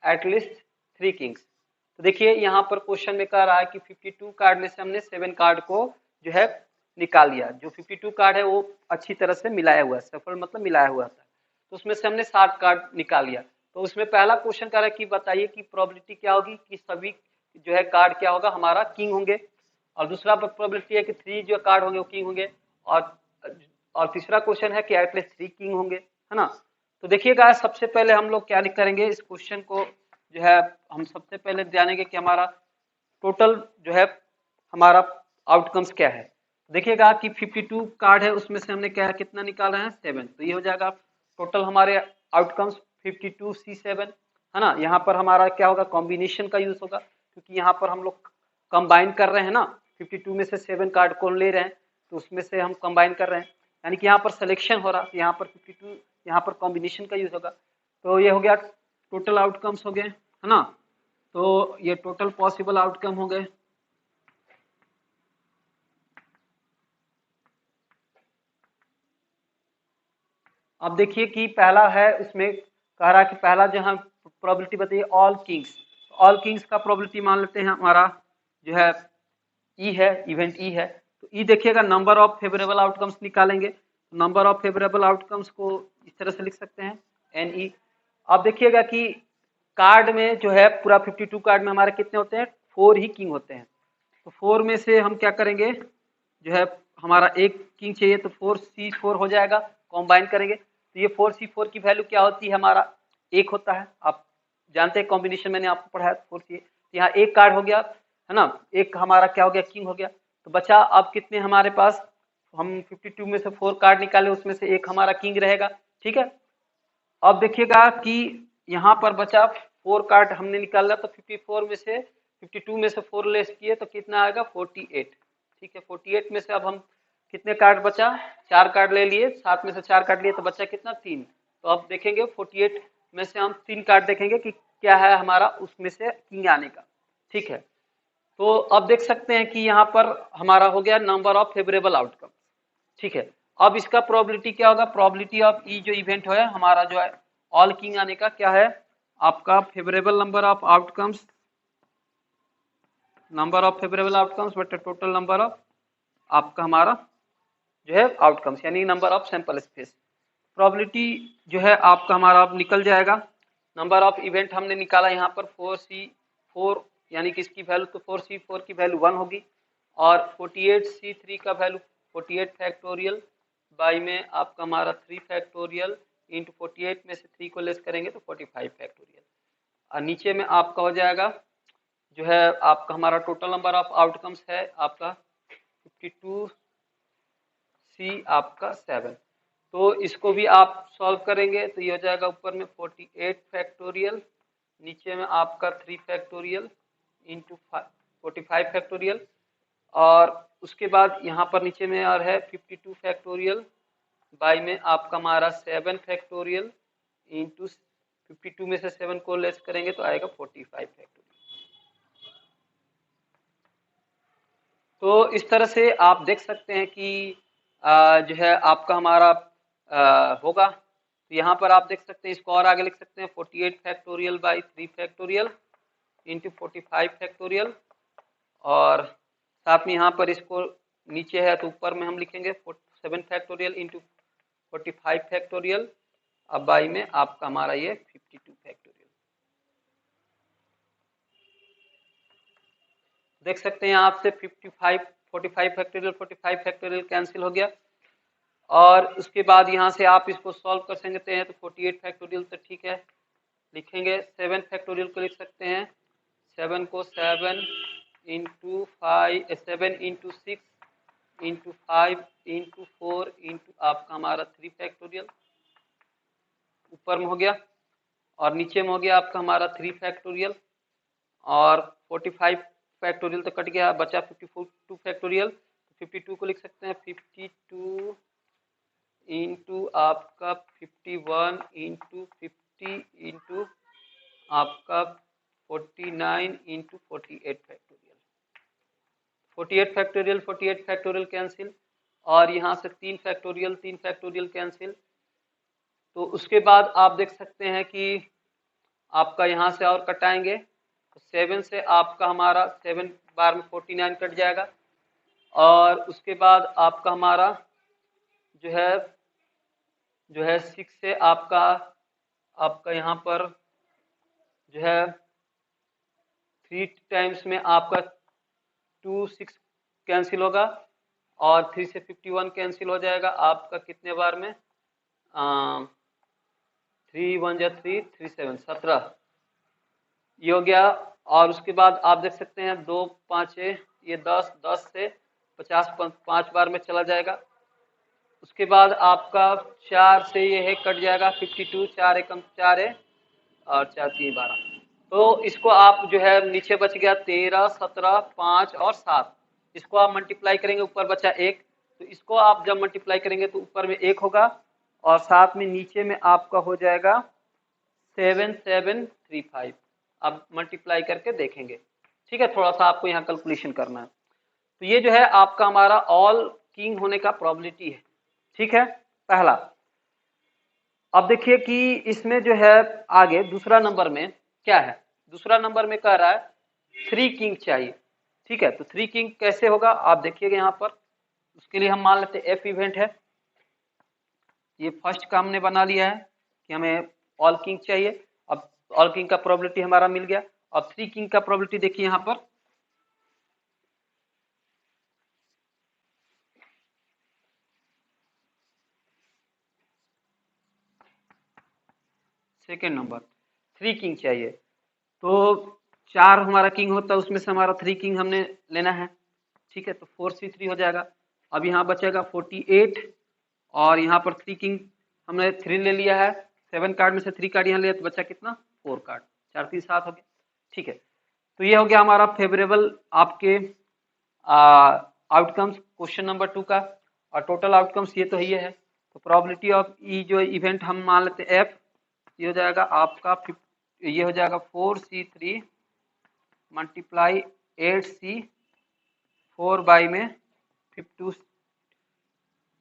at least 3 Kings. तो देखिए यहाँ पर क्वेश्चन में कह रहा है कि 52 कार्ड में से हमने 7 कार्ड को जो है निकाल लिया। जो 52 कार्ड है वो अच्छी तरह से मिलाया हुआ है, सफल मतलब मिलाया हुआ था, तो उसमें से हमने 7 कार्ड निकाल लिया। तो उसमें पहला क्वेश्चन कह रहा है कि बताइए कि प्रोबेबिलिटी क्या होगी कि सभी जो है कार्ड क्या होगा हमारा किंग होंगे, और दूसरा प्रोबेबिलिटी है कि 3 जो कार्ड होंगे वो किंग होंगे, और तीसरा क्वेश्चन है कि एटलीस्ट 3 किंग होंगे, है ना। तो देखिएगा सबसे पहले हम लोग क्या करेंगे, इस क्वेश्चन को जो है हम सबसे पहले जानेंगे कि हमारा टोटल जो है हमारा आउटकम्स क्या है। देखिएगा कि 52 कार्ड है, उसमें से हमने क्या कितना निकाला है 7। तो ये हो जाएगा टोटल हमारे आउटकम्स 52C7, है ना। यहाँ पर हमारा क्या होगा कॉम्बिनेशन का यूज होगा, क्योंकि यहाँ पर हम लोग कंबाइन कर रहे हैं ना, 52 में से 7 कार्ड को ले रहे हैं, तो उसमें से हम कंबाइन कर रहे हैं, यानी कि यहाँ पर सिलेक्शन हो रहा है। यहाँ पर 52, यहाँ पर कॉम्बिनेशन का यूज होगा। तो ये हो गया टोटल आउटकम्स हो गए, है ना। तो ये टोटल पॉसिबल आउटकम हो गए। अब देखिए कि पहला है, उसमें कह रहा है कि पहला जो हम प्रोबेबिलिटी बताइए ऑल किंग्स। ऑल किंग्स का प्रोबेबिलिटी मान लेते हैं हमारा जो है ई है, इवेंट ई है। तो ई देखिएगा नंबर ऑफ फेवरेबल आउटकम्स निकालेंगे। नंबर ऑफ फेवरेबल आउटकम्स को इस तरह से लिख सकते हैं एन ई। अब देखिएगा कि कार्ड में जो है पूरा 52 कार्ड में हमारे कितने होते हैं 4 ही किंग होते हैं। तो 4 में से हम क्या करेंगे, जो है हमारा एक किंग चाहिए, तो 4C4 हो जाएगा, कॉम्बाइन करेंगे। तो ये 4C4 की वैल्यू क्या होती है हमारा 1 होता है। आप जानते हैं कॉम्बिनेशन मैंने आपको पढ़ाया 4C। तो यहाँ एक कार्ड हो गया, है ना, एक हमारा क्या हो गया किंग हो गया। तो बचा अब कितने हमारे पास, हम 52 में से 4 कार्ड निकाले, उसमें से एक हमारा किंग रहेगा। ठीक है, अब देखिएगा कि यहाँ पर बचा 4 कार्ड हमने निकाला, तो 54 में से 52 में से 4 लेस किए तो कितना आएगा 48। ठीक है, 48 में से अब हम कितने कार्ड बचा, 4 कार्ड ले लिए, 7 में से 4 कार्ड लिए, तो बचा कितना 3। तो अब देखेंगे 48 में से हम 3 कार्ड देखेंगे कि क्या है हमारा उसमें से किंग आने का। ठीक है, तो अब देख सकते हैं कि यहाँ पर हमारा हो गया नंबर ऑफ फेवरेबल आउटकम। ठीक है, अब इसका प्रोबेबिलिटी क्या होगा, प्रोबेबिलिटी ऑफ ई जो इवेंट है हमारा जो है ऑल किंग आने का क्या है आपका favourable number of outcomes, number of favourable outcomes but total number of आपका हमारा जो है आउटकम्स, यानी number of sample space. Probability जो है आपका हमारा अब निकल जाएगा। नंबर ऑफ इवेंट हमने निकाला यहाँ पर 4C4, यानी कि इसकी वैल्यू तो 4C4 की वैल्यू 1 होगी, और 48C3 का वैल्यू 48 फैक्टोरियल बाई में आपका हमारा 3 फैक्टोरियल इंटू 48 में से 3 को लेस करेंगे तो 45 फैक्टोरियल, और नीचे में आपका हो जाएगा जो है आपका हमारा टोटल नंबर ऑफ आउटकम्स है आपका 52C आपका 7। तो इसको भी आप सॉल्व करेंगे तो ये हो जाएगा ऊपर में 48 फैक्टोरियल, नीचे में आपका 3 फैक्टोरियल इंटू 45 फैक्टोरियल, और उसके बाद यहाँ पर नीचे में और है 52 फैक्टोरियल बाई में आपका हमारा 7 फैक्टोरियल इंटू 52 में से 7 को लेस करेंगे तो आएगा 45 फैक्टोरियल। तो इस तरह से आप देख सकते हैं कि जो है आपका हमारा होगा। तो यहाँ पर आप देख सकते हैं, इसको और आगे लिख सकते हैं 48 factorial by 3 factorial into 45 factorial, और साथ में यहाँ पर इसको नीचे है तो ऊपर में हम लिखेंगे 7 फैक्टोरियल इंटू 45 फैक्टोरियल, अब बाई में आपका हमारा ये 52 फैक्टोरियल। देख सकते हैं यहाँ से 45 फैक्टोरियल कैंसिल हो गया, और उसके बाद यहाँ से आप इसको सॉल्व कर सकते हैं तो 48 फैक्टोरियल तो ठीक है, लिखेंगे 7 फैक्टोरियल को लिख सकते हैं, 7 को 7 into 5 7 into 6 into 5 into 4 into आपका हमारा 3 फैक्टोरियल ऊपर में हो गया, और नीचे में हो गया आपका हमारा 3 फैक्टोरियल, और 45 फैक्टोरियल तो कट गया, बचा 52 फैक्टोरियल। 52 को लिख सकते हैं 52 इंटू आपका 51 इंटू 50 इंटू आपका 49 इंटू 48 फैक्टोरियल। 48 फैक्टोरियल कैंसिल, और यहाँ से 3 फैक्टोरियल कैंसिल। तो उसके बाद आप देख सकते हैं कि आपका यहाँ से और कटाएंगे तो 7 से आपका हमारा 7 बार में 49 कट जाएगा, और उसके बाद आपका हमारा जो है 6 से आपका यहाँ पर जो है 3 टाइम्स में आपका 2 6 कैंसिल होगा, और 3 से 51 कैंसिल हो जाएगा आपका कितने बार में 3 1 जा 3 3 7 17 ये हो गया। और उसके बाद आप देख सकते हैं 2 5 ये 10 से 50 5 बार में चला जाएगा। उसके बाद आपका 4 से ये है कट जाएगा 52, 4 एकम 4 है और 4 3 12। तो इसको आप जो है नीचे बच गया 13 17 5 और 7, इसको आप मल्टीप्लाई करेंगे ऊपर बचा 1, तो इसको आप जब मल्टीप्लाई करेंगे तो ऊपर में 1 होगा, और साथ में नीचे में आपका हो जाएगा 7735। अब मल्टीप्लाई करके देखेंगे, ठीक है, थोड़ा सा आपको यहाँ कैलकुलेशन करना है। तो ये जो है आपका हमारा ऑल किंग होने का प्रोबेबिलिटी है, ठीक है, पहला। अब देखिए कि इसमें जो है आगे दूसरा नंबर में क्या है, दूसरा नंबर में कह रहा है 3 किंग चाहिए, ठीक है। तो 3 किंग कैसे होगा आप देखिएगा यहाँ पर, उसके लिए हम मान लेते हैं एफ इवेंट है, ये फर्स्ट का हमने बना लिया है कि हमें ऑल किंग चाहिए। अब ऑल किंग का प्रोबेबिलिटी हमारा मिल गया, अब 3 किंग का प्रोबेबिलिटी देखिए यहाँ पर, सेकेंड नंबर 3 किंग चाहिए। तो 4 हमारा किंग होता है, उसमें से हमारा 3 किंग हमने लेना है, ठीक है। तो 4c3 हो जाएगा। अब यहाँ बचेगा 48, और यहाँ पर 3 किंग हमने 3 ले लिया है, 7 कार्ड में से 3 कार्ड यहाँ लिया तो बचा कितना 4 कार्ड, 4 3 7 हो गया, ठीक है। तो ये हो गया हमारा फेवरेबल आपके आउटकम्स क्वेश्चन नंबर 2 का, और टोटल आउटकम्स ये तो ये है। तो प्रोबेबिलिटी ऑफ ई जो इवेंट हम मान लेते हैं एफ, ये हो जाएगा आपका ये हो जाएगा 4c3 मल्टीप्लाई 8c4 बाई में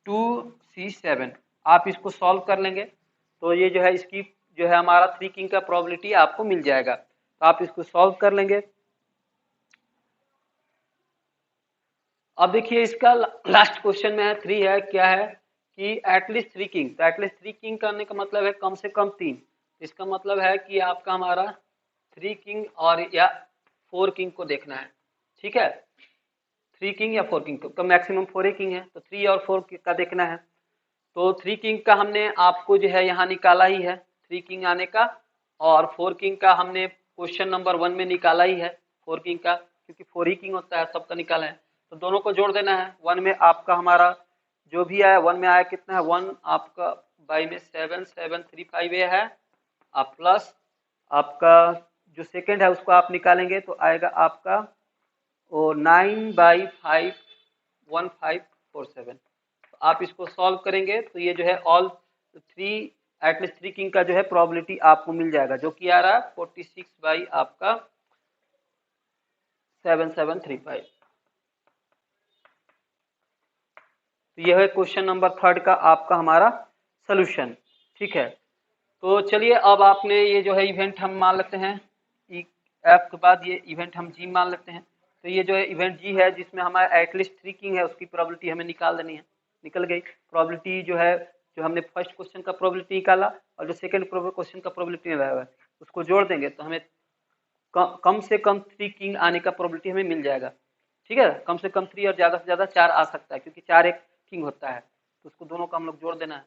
2c7। आप इसको सॉल्व कर लेंगे तो ये जो है इसकी जो है हमारा 3 किंग का प्रोबेबिलिटी आपको मिल जाएगा। तो आप इसको सॉल्व कर लेंगे। अब देखिए इसका लास्ट क्वेश्चन में है 3 है, क्या है कि एटलीस्ट 3 किंग। तो एटलीस्ट 3 किंग करने का मतलब है कम से कम 3, इसका मतलब है कि आपका हमारा 3 किंग और या 4 किंग को देखना है, ठीक है। 3 किंग या 4 किंग, तो मैक्सिमम 4 किंग है, तो 3 और 4 का देखना है। तो 3 किंग का हमने आपको जो है यहाँ निकाला ही है 3 किंग आने का, और 4 किंग का हमने क्वेश्चन नंबर 1 में निकाला ही है 4 किंग का, क्योंकि 4 ही किंग होता है, सबका निकाला है। तो दोनों को जोड़ देना है, 1 में आपका हमारा जो भी आया 1 में आया कितना है 1 आपका बाई में 7735 ये है आप प्लस आपका जो सेकंड है उसको आप निकालेंगे तो आएगा आपका वो 9/51547। आप इसको सॉल्व करेंगे तो ये जो है ऑल थ्री एटलीस्ट 3 किंग का जो है प्रोबेबिलिटी आपको मिल जाएगा जो कि आ रहा है 46 बाई आपका 7735। तो यह है क्वेश्चन नंबर 3 का आपका हमारा सोल्यूशन। ठीक है, तो चलिए अब आपने ये जो है इवेंट हम मान लेते हैं एफ के बाद ये इवेंट हम जी मान लेते हैं। तो ये जो है इवेंट जी है जिसमें हमारा एटलीस्ट 3 किंग है उसकी प्रोबेबिलिटी हमें निकाल देनी है। निकल गई प्रोबेबिलिटी जो है जो हमने फर्स्ट क्वेश्चन का प्रोबेबिलिटी निकाला और जो सेकंड क्वेश्चन का प्रोबेबिलिटी निकाला है उसको जोड़ देंगे तो हमें कम से कम 3 किंग आने का प्रोबेबिलिटी हमें मिल जाएगा। ठीक है, कम से कम 3 और ज़्यादा से ज़्यादा 4 आ सकता है क्योंकि 4 एक किंग होता है तो उसको दोनों का हम लोग जोड़ देना है।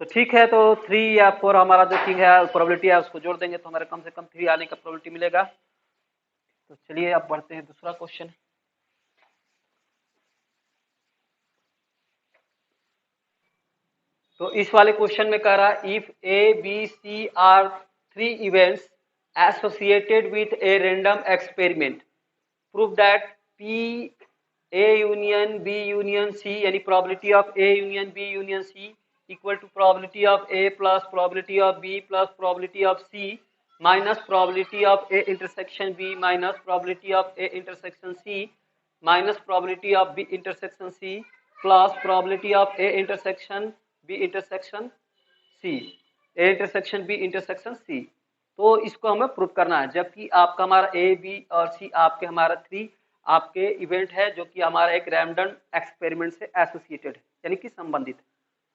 तो ठीक है, तो 3 या 4 हमारा जो किंग है प्रोबेबिलिटी है उसको जोड़ देंगे तो हमारे कम से कम 3 आने का प्रोबेबिलिटी मिलेगा। तो चलिए अब बढ़ते हैं दूसरा क्वेश्चन। तो इस वाले क्वेश्चन में कह रहा है if A B C are 3 events associated with a random experiment prove that P A union B union C यानी probability of A union B union C equal to probability of A plus probability of B plus probability of C minus probability of A intersection B minus probability of A intersection C minus probability of B intersection C plus probability of A intersection B intersection C A intersection B intersection C. तो इसको हमें prove करना है जबकि आपका हमारा A B और सी आपके हमारा 3 आपके इवेंट है जो कि हमारा एक रैंडम एक्सपेरिमेंट से एसोसिएटेड है यानी कि संबंधित है।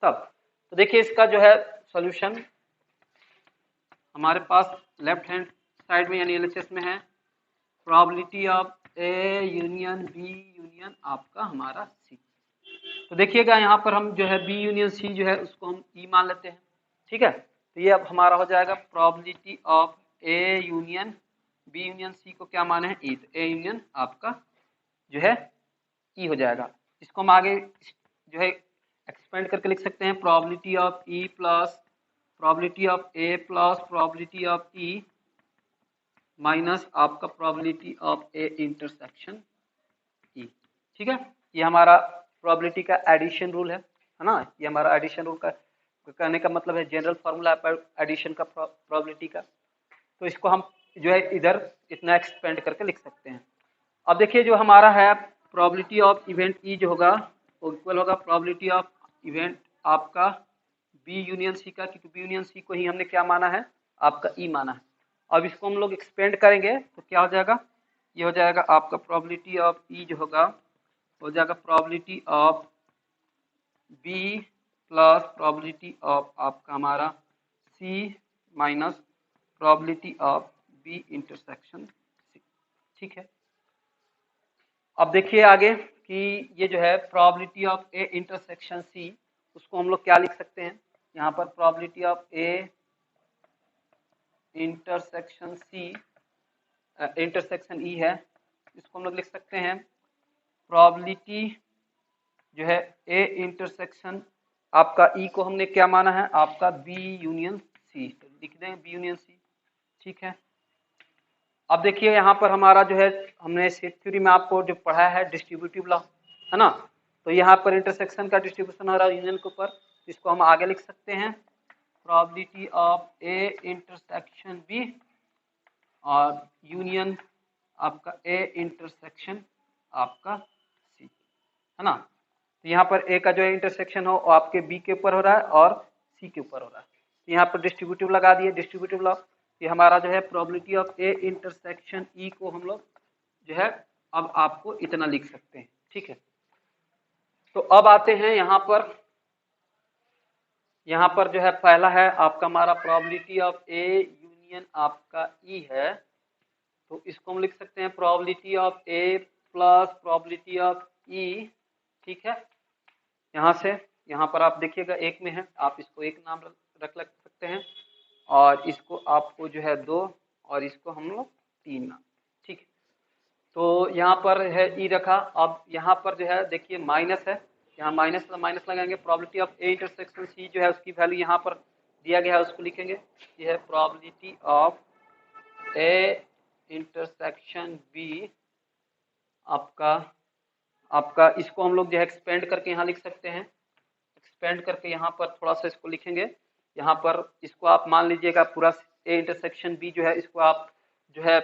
तब तो देखिए इसका जो है सॉल्यूशन हमारे पास लेफ्ट हैंड साइड में यानी एलएचएस में है probability of A union B union आपका हमारा सी। तो देखिएगा यहाँ पर हम जो है बी यूनियन सी जो है उसको हम ई मान लेते हैं। ठीक है, तो ये अब हमारा हो जाएगा probability of A union B union C को क्या माने हैं ई, तो ए यूनियन आपका जो है ई हो जाएगा। इसको हम आगे जो है एक्सपेंड करके लिख सकते हैं probability of E plus probability of A plus probability of E minus आपका probability of A intersection E. ठीक है, ये हमारा प्रोबेबिलिटी का एडिशन रूल है ना। ये हमारा एडिशन रूल का कहने का मतलब है जनरल फार्मूला पर एडिशन का प्रोबेबिलिटी का। तो इसको हम जो है इधर इतना एक्सपेंड करके लिख सकते हैं। अब देखिए जो हमारा है प्रोबेबिलिटी ऑफ इवेंट ई जो होगा वो इक्वल होगा प्रोबेबिलिटी ऑफ इवेंट आपका बी यूनियन सी का, क्योंकि बी यूनियन सी को ही हमने क्या माना है आपका ई माना है। अब इसको हम लोग एक्सपेंड करेंगे तो क्या हो जाएगा, ये हो जाएगा आपका प्रोबेबिलिटी ऑफ ई जो होगा हो जाएगा probability of B plus probability of आपका हमारा C minus probability of B intersection C. ठीक है, अब देखिए आगे कि ये जो है probability of A intersection C उसको हम लोग क्या लिख सकते हैं, यहाँ पर probability of A intersection C intersection E है, इसको हम लोग लिख सकते हैं प्रोबेबिलिटी जो है ए इंटरसेक्शन आपका ई को हमने क्या माना है आपका बी यूनियन सी, तो लिख दें बी यूनियन सी। ठीक है, अब देखिए यहाँ पर हमारा जो है हमने सेट थ्योरी में आपको जो पढ़ा है डिस्ट्रीब्यूटिव लॉ है ना, तो यहाँ पर इंटरसेक्शन का डिस्ट्रीब्यूशन हो रहा है यूनियन के ऊपर, इसको हम आगे लिख सकते हैं probability of A intersection B और यूनियन आपका ए इंटरसेक्शन आपका सी है ना। तो यहाँ पर ए का जो है इंटरसेक्शन हो आपके बी के ऊपर हो रहा है और सी के ऊपर हो रहा है, तो यहाँ पर डिस्ट्रीब्यूटिव लगा दिए डिस्ट्रीब्यूटिव लॉ। ये हमारा जो है प्रोबेबिलिटी ऑफ ए इंटरसेक्शन ई को हम लोग जो है अब आपको इतना लिख सकते हैं। ठीक है, तो अब आते हैं यहाँ पर जो है पहला है आपका हमारा प्रोबेबिलिटी ऑफ ए यूनियन आपका ई है, तो इसको हम लिख सकते हैं probability of A plus probability of E. ठीक है, यहाँ से यहाँ पर आप देखिएगा एक में है, आप इसको एक नाम रख सकते हैं और इसको आपको जो है 2 और इसको हम लोग 3 नाम। ठीक है, तो यहाँ पर है ई रखा। अब यहाँ पर जो है देखिए माइनस है, यहाँ माइनस लगाएंगे। Probability of A intersection C जो है उसकी वैल्यू यहाँ पर दिया गया है, उसको लिखेंगे। ये है probability of A intersection B आपका इसको हम लोग जो है एक्सपेंड करके यहाँ लिख सकते हैं। एक्सपेंड करके यहाँ पर थोड़ा सा इसको लिखेंगे। यहाँ पर इसको आप मान लीजिएगा पूरा ए इंटरसेक्शन बी जो है इसको आप जो है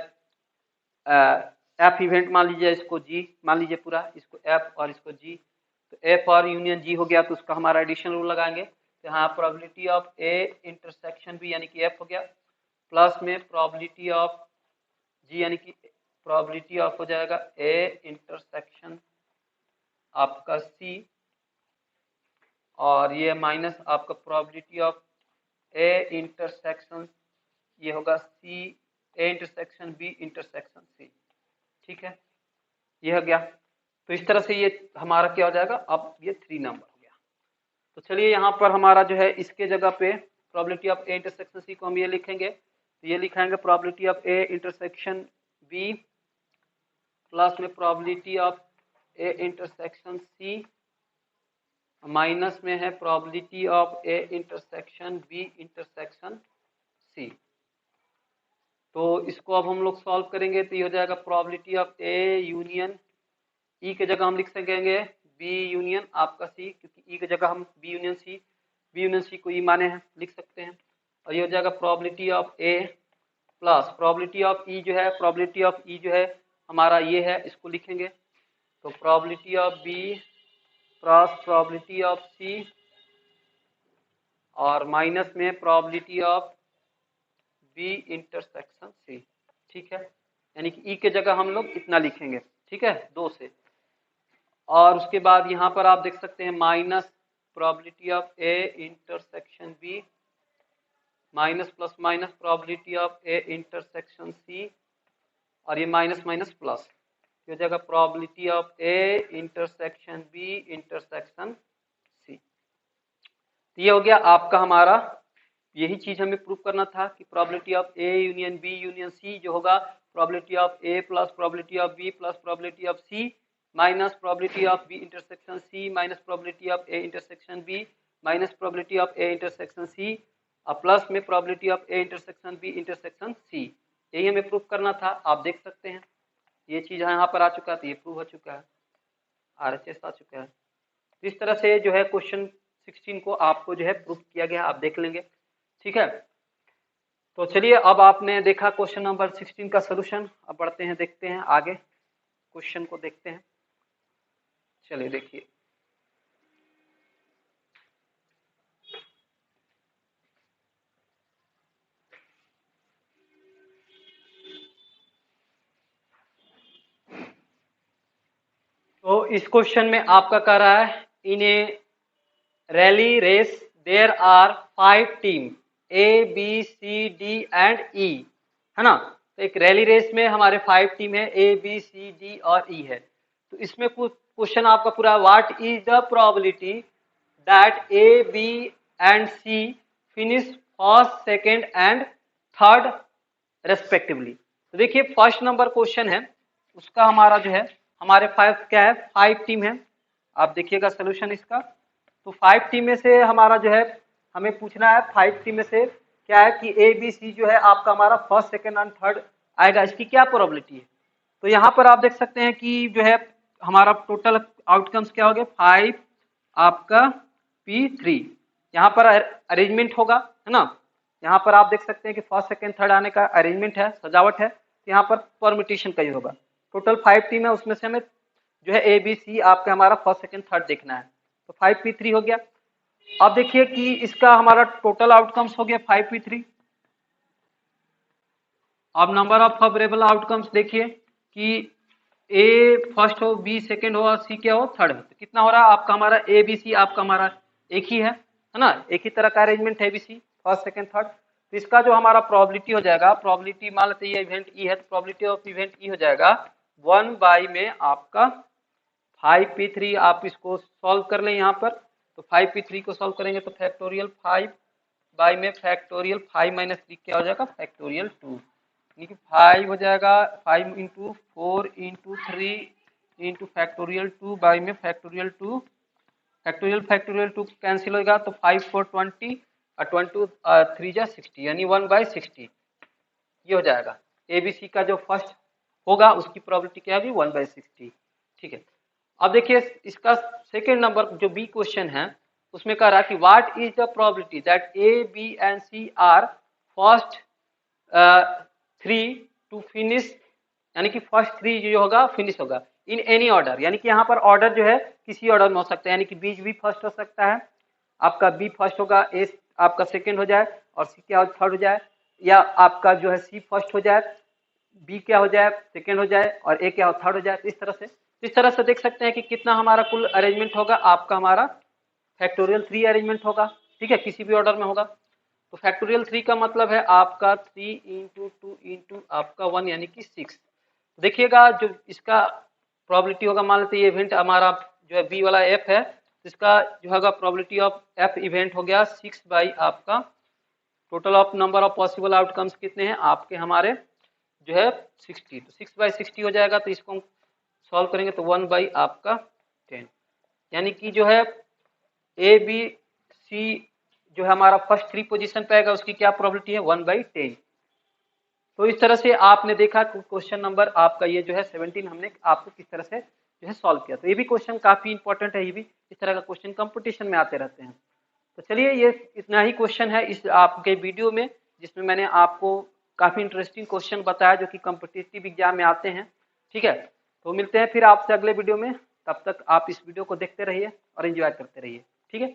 एफ इवेंट मान लीजिए, इसको जी मान लीजिए पूरा, इसको एफ और इसको जी। तो एफ और यूनियन जी हो गया तो उसका हमारा एडिशन रूल लगाएंगे। तो यहाँ probability of A intersection B यानी कि एफ हो गया, प्लस में प्रोबेबिलिटी ऑफ जी यानी कि प्रोबेबिलिटी ऑफ हो जाएगा ए इंटरसेक्शन आपका सी, और ये माइनस आपका प्रोबेबिलिटी ऑफ ए इंटरसेक्शन ये होगा C A intersection B intersection C. ठीक है, ये हो गया। तो इस तरह से ये हमारा क्या हो जाएगा, अब ये 3 नंबर हो गया। तो चलिए यहाँ पर हमारा जो है इसके जगह पे probability of A intersection C को हम ये लिखेंगे। तो ये लिखाएंगे probability of A intersection B plus में probability of A intersection C minus में है probability of A intersection B intersection C. तो इसको अब हम लोग सॉल्व करेंगे तो ये हो जाएगा प्रोबेबिलिटी ऑफ ए यूनियन ई के जगह हम लिख सकेंगे बी यूनियन आपका सी, क्योंकि ई के जगह हम बी यूनियन सी को ई माने हैं, लिख सकते हैं। और ये हो जाएगा probability of A plus probability of E जो है, प्रोबेबिलिटी ऑफ ई जो है हमारा ये है, इसको लिखेंगे। तो probability of B plus probability of C और माइनस में probability of B intersection C. ठीक है, यानी कि ई के जगह हम लोग इतना लिखेंगे। ठीक है, 2 से। और उसके बाद यहाँ पर आप देख सकते हैं minus probability of A intersection B minus plus minus probability of A intersection C, और ये माइनस माइनस प्लस, ये हो जाएगा probability of A intersection B intersection C. तो ये हो गया आपका हमारा, यही चीज हमें प्रूव करना था कि probability of A union B union C जो होगा probability of A plus probability of B plus probability of C minus probability of B intersection C minus probability of A intersection B minus probability of A intersection C और plus में probability of A intersection B intersection C. यही हमें prove करना था। आप देख सकते हैं ये चीज यहाँ पर आ चुका है, तो ये प्रूव हो चुका है, RHS आ चुका है। तो इस तरह से जो है क्वेश्चन 16 को आपको जो है प्रूव किया गया, आप देख लेंगे। ठीक है, तो चलिए अब आपने देखा क्वेश्चन नंबर 16 का सलूशन। अब बढ़ते हैं, देखते हैं आगे क्वेश्चन को देखते हैं। चलिए देखिए, तो इस क्वेश्चन में आपका कह रहा है in a rally race there are 5 team A B C D and E, है ना। तो एक रैली रेस में हमारे 5 टीम है, ए बी सी डी और ई है। तो इसमें क्वेश्चन आपका पूरा what is the probability that A B and C finish first second and third respectively. तो देखिए फर्स्ट नंबर क्वेश्चन है उसका हमारा जो है हमारे 5 क्या है, 5 टीम है। आप देखिएगा सोल्यूशन इसका। तो 5 टीम में से हमारा जो है हमें पूछना है 5 टीम में से क्या है कि ए बी सी जो है आपका हमारा फर्स्ट सेकेंड एंड थर्ड आएगा, इसकी क्या प्रोबेबिलिटी है। तो यहाँ पर आप देख सकते हैं कि जो है हमारा टोटल आउटकम्स क्या हो गए 5 आपका P3। यहाँ पर अरेंजमेंट होगा, है ना। यहाँ पर आप देख सकते हैं कि फर्स्ट सेकेंड थर्ड आने का अरेंजमेंट है, सजावट है। तो यहाँ पर परमिटेशन का ही होगा। टोटल 5 टीम है, उसमें से हमें जो है ए बी सी आपका हमारा फर्स्ट सेकेंड थर्ड देखना है। तो 5P3 हो गया। अब देखिए कि इसका हमारा टोटल आउटकम्स हो गया 5P3। अब नंबर ऑफ फेवरेबल आउटकम्स देखिए कि ए फर्स्ट हो, बी सेकेंड हो और सी क्या हो, थर्ड हो। तो कितना हो रहा है आपका हमारा ए बी सी आपका हमारा एक ही है ना, एक ही तरह का अरेंजमेंट है ABC फर्स्ट सेकेंड थर्ड। तो इसका जो हमारा प्रोबेबिलिटी हो जाएगा, प्रोबेबिलिटी मान लेते हैं ये इवेंट ई है, तो प्रोबेबिलिटी ऑफ इवेंट ई हो जाएगा 1 में आपका 5P3। आप इसको सॉल्व कर लें यहाँ पर। तो 5P3 को सॉल्व करेंगे तो फैक्टोरियल 5 में फैक्टोरियल 5 - 3 क्या हो जाएगा फैक्टोरियल 2। यानी कि 5 हो जाएगा, 5 into 4 into 3 into factorial 2 by में फैक्टोरियल 2, फैक्टोरियल 2 कैंसिल होगा तो 5 4 20 और 20 3 जा 60 यानी 1/60 ये हो जाएगा। ABC का जो फर्स्ट होगा उसकी प्रोबेबिलिटी क्या होगी 1/60। ठीक है, अब देखिए इसका सेकेंड नंबर जो बी क्वेश्चन है उसमें कह रहा है कि what is the probability that A B and C are first 3 to finish, यानी कि फर्स्ट 3 जो होगा फिनिश होगा इन एनी ऑर्डर, यानी कि यहाँ पर ऑर्डर जो है किसी ऑर्डर में हो सकता है, यानी कि बी भी फर्स्ट हो सकता है, आपका बी फर्स्ट होगा, ए आपका सेकेंड हो जाए और सी क्या थर्ड हो जाए, या आपका जो है सी फर्स्ट हो जाए, बी क्या हो जाए सेकेंड हो जाए और ए क्या हो थर्ड हो जाए। इस तरह से देख सकते हैं कि कितना हमारा कुल अरेंजमेंट होगा, आपका हमारा फैक्टोरियल 3 अरेंजमेंट होगा। ठीक है, किसी भी ऑर्डर में होगा। तो फैक्टोरियल 3 का मतलब है आपका 3 इंटू 2 इंटू आपका 1 यानी कि 6। देखिएगा जो इसका प्रोबेबिलिटी होगा, मान लेते ये इवेंट हमारा जो है बी वाला एफ है, इसका जो होगा प्रोबेबिलिटी ऑफ एफ इवेंट हो गया 6 बाई आपका total of number of possible outcomes कितने हैं आपके हमारे जो है 60, तो 6/60 हो जाएगा। तो इसको हम सॉल्व करेंगे तो 1 बाई आपका 10, यानी कि जो है ए बी सी जो है हमारा फर्स्ट 3 पोजीशन पे आएगा उसकी क्या प्रोबेबिलिटी है 1/10। तो इस तरह से आपने देखा क्वेश्चन नंबर आपका ये जो है 17 हमने आपको किस तरह से जो है सॉल्व किया। तो ये भी क्वेश्चन काफी इंपॉर्टेंट है, ये भी इस तरह का क्वेश्चन कंपटीशन में आते रहते हैं। तो चलिए ये इतना ही क्वेश्चन है इस आपके वीडियो में, जिसमें मैंने आपको काफी इंटरेस्टिंग क्वेश्चन बताया जो कि कॉम्पिटिटिव एग्जाम में आते हैं। ठीक है, तो मिलते हैं फिर आपसे अगले वीडियो में, तब तक आप इस वीडियो को देखते रहिए और एंजॉय करते रहिए। ठीक है।